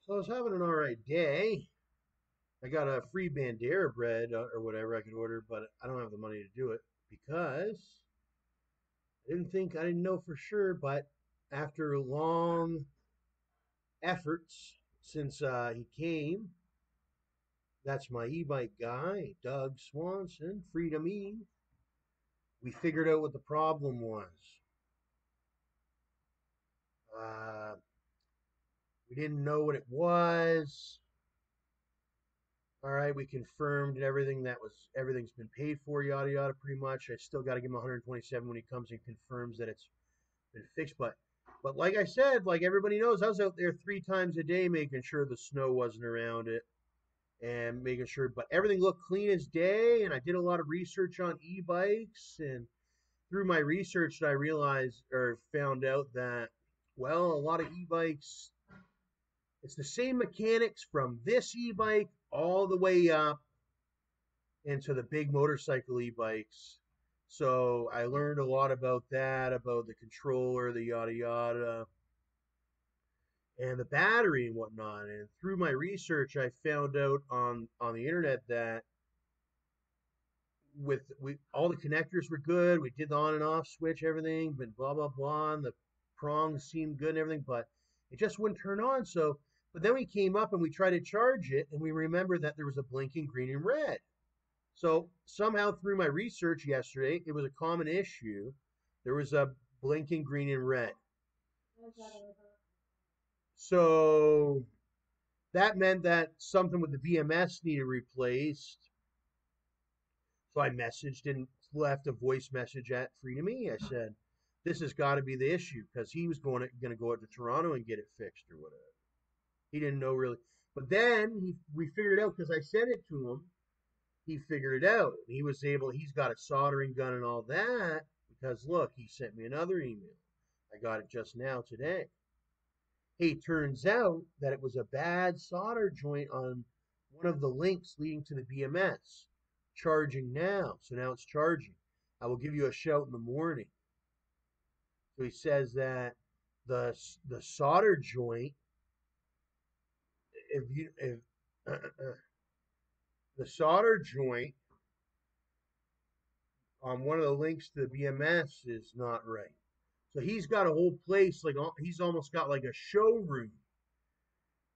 So I was having an all right day. I got a free Bandera bread or whatever I could order, but I don't have the money to do it because I didn't know for sure. But after long efforts since he came, that's my e-bike guy, Doug Swanson, Freedom E. We figured out what the problem was. Uh, we didn't know what it was. All right, we confirmed everything's been paid for, yada yada, pretty much. I still got to give him 127 when he comes and confirms that it's been fixed. But like I said, like everybody knows, I was out there 3 times a day making sure the snow wasn't around it and making sure. But everything looked clean as day, and I did a lot of research on e-bikes, and through my research, I realized or found out that well, a lot of e-bikes, it's the same mechanics from this e-bike all the way up into the big motorcycle e-bikes. So I learned a lot about that, about the controller, the yada yada, and the battery and whatnot. And through my research, I found out on the internet that with we all the connectors were good. We did the on and off switch, everything, but blah blah blah. And the prongs seemed good and everything, but it just wouldn't turn on. So, but then we came up and we tried to charge it, and we remembered that there was a blinking green and red. So somehow through my research yesterday, it was a common issue. There was a blinking green and red. So that meant that something with the BMS needed replaced. So I messaged and left a voice message at Freedom E. I said, "This has got to be the issue," because he was going to go out to Toronto and get it fixed or whatever. He didn't know really, but then we figured it out because I sent it to him. He figured it out. He's got a soldering gun and all that because look, he sent me another email. I got it just now today. Hey, turns out that it was a bad solder joint on one of the links leading to the BMS. Charging now. So now it's charging. I will give you a shout in the morning. So he says that the solder joint, if the solder joint on one of the links to the BMS is not right. So he's got a whole place like he's almost got like a showroom,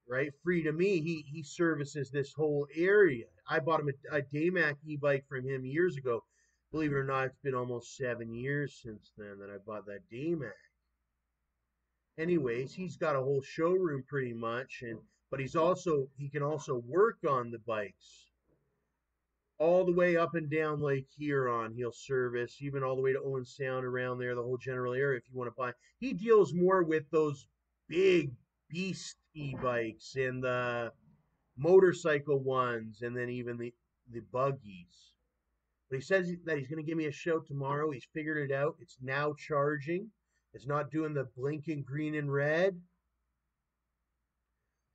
right? Free to me, he services this whole area. I bought him a Daymac e-bike from him years ago. Believe it or not, it's been almost 7 years since then that I bought that Daymac. Anyways, he's got a whole showroom pretty much, and but he can also work on the bikes all the way up and down Lake Huron. He'll service even all the way to Owen Sound around there, the whole general area. If you want to buy, he deals more with those big beast e-bikes and the motorcycle ones, and then even the buggies. But he says that he's going to give me a show tomorrow. He's figured it out. It's now charging. It's not doing the blinking green and red.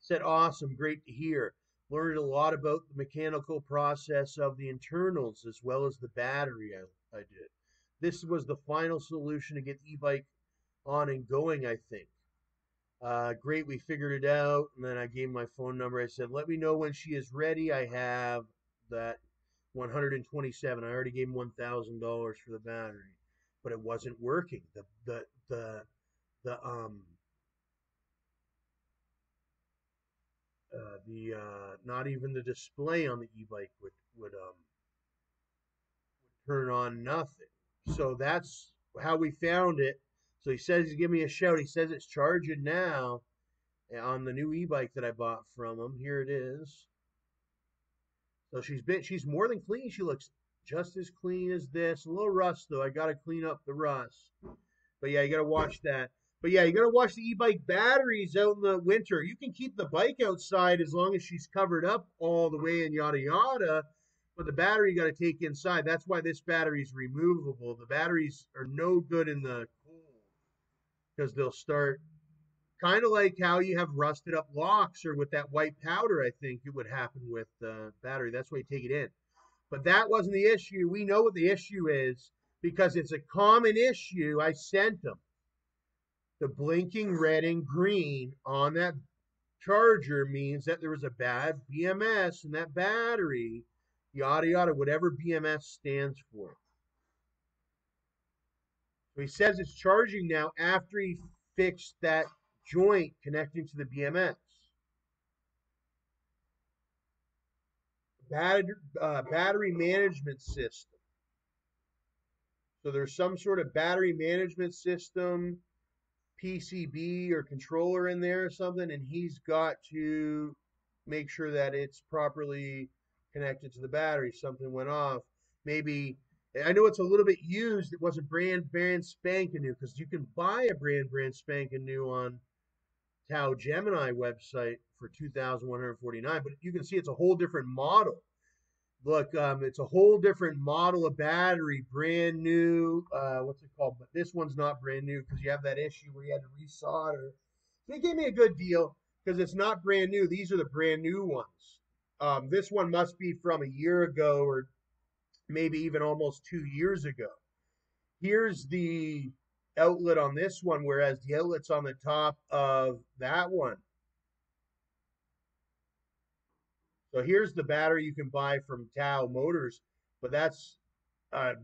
Said, awesome, great to hear. Learned a lot about the mechanical process of the internals as well as the battery I did. This was the final solution to get the e-bike on and going, I think. Great, we figured it out. And then I gave my phone number. I said, let me know when she is ready. I have that 127. I already gave him $1,000 for the battery, but it wasn't working. The not even the display on the e-bike would turn on nothing. So that's how we found it. So he says he's giving me a shout. He says it's charging now on the new e-bike that I bought from him. Here it is. So she's more than clean. She looks just as clean as this. A little rust though. I gotta clean up the rust. But yeah, you gotta watch that. But yeah, you gotta watch the e-bike batteries out in the winter. You can keep the bike outside as long as she's covered up all the way and yada yada. But the battery you gotta take inside. That's why this battery is removable. The batteries are no good in the cold because they'll start kind of like how you have rusted up locks or with that white powder. I think it would happen with the battery. That's why you take it in. But that wasn't the issue. We know what the issue is because it's a common issue. I sent them the blinking red and green on that charger means that there was a bad BMS in that battery, yada yada, whatever BMS stands for. So he says it's charging now after he fixed that joint connecting to the BMS. Battery management system. So there's some sort of battery management system, PCB or controller in there or something, and he's got to make sure that it's properly connected to the battery. Something went off. Maybe I know it's a little bit used. It wasn't brand spanking new because you can buy a brand spanking new on Gemini website for 2,149, but you can see it's a whole different model. Look, it's a whole different model of battery, brand new. What's it called? But this one's not brand new because you have that issue where you had to resolder. They gave me a good deal because it's not brand new. These are the brand new ones. This one must be from a year ago or maybe even almost 2 years ago. Here's the outlet on this one, whereas the outlet's on the top of that one. So here's the battery you can buy from Tao Motors, but that's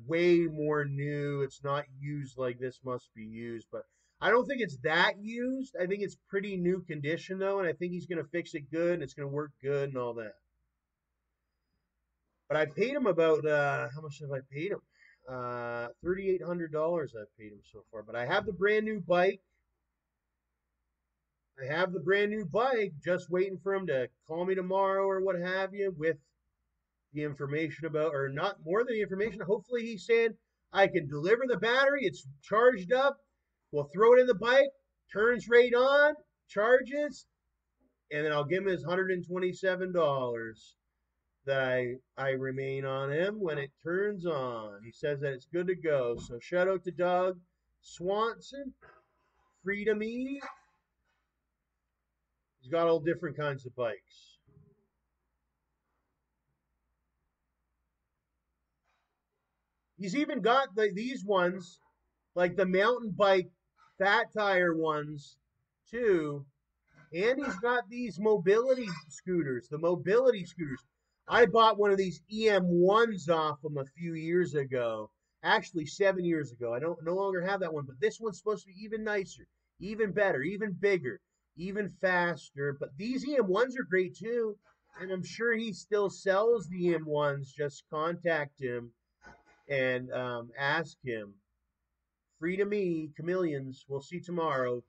way more new. It's not used like this must be used, but I don't think it's that used. I think it's pretty new condition though, and I think he's going to fix it good and it's going to work good and all that. But I paid him about how much have I paid him? $3,800 I've paid him so far. But I have the brand new bike. Just waiting for him to call me tomorrow or what have you with the information about, or not more than the information. Hopefully he's saying I can deliver the battery. It's charged up. We'll throw it in the bike, turns right on, charges, and then I'll give him his $127 that I remain on him when it turns on. He says that it's good to go. So shout out to Doug Swanson, Freedom E. He's got all different kinds of bikes. He's even got these ones, like the mountain bike fat tire ones, too. And he's got these mobility scooters, the mobility scooters. I bought one of these EM1s off him a few years ago. Actually, 7 years ago. I no longer have that one, but this one's supposed to be even nicer, even better, even bigger, even faster. But these EM1s are great too, and I'm sure he still sells the EM1s. Just contact him and ask him. Free to me, chameleons. We'll see tomorrow.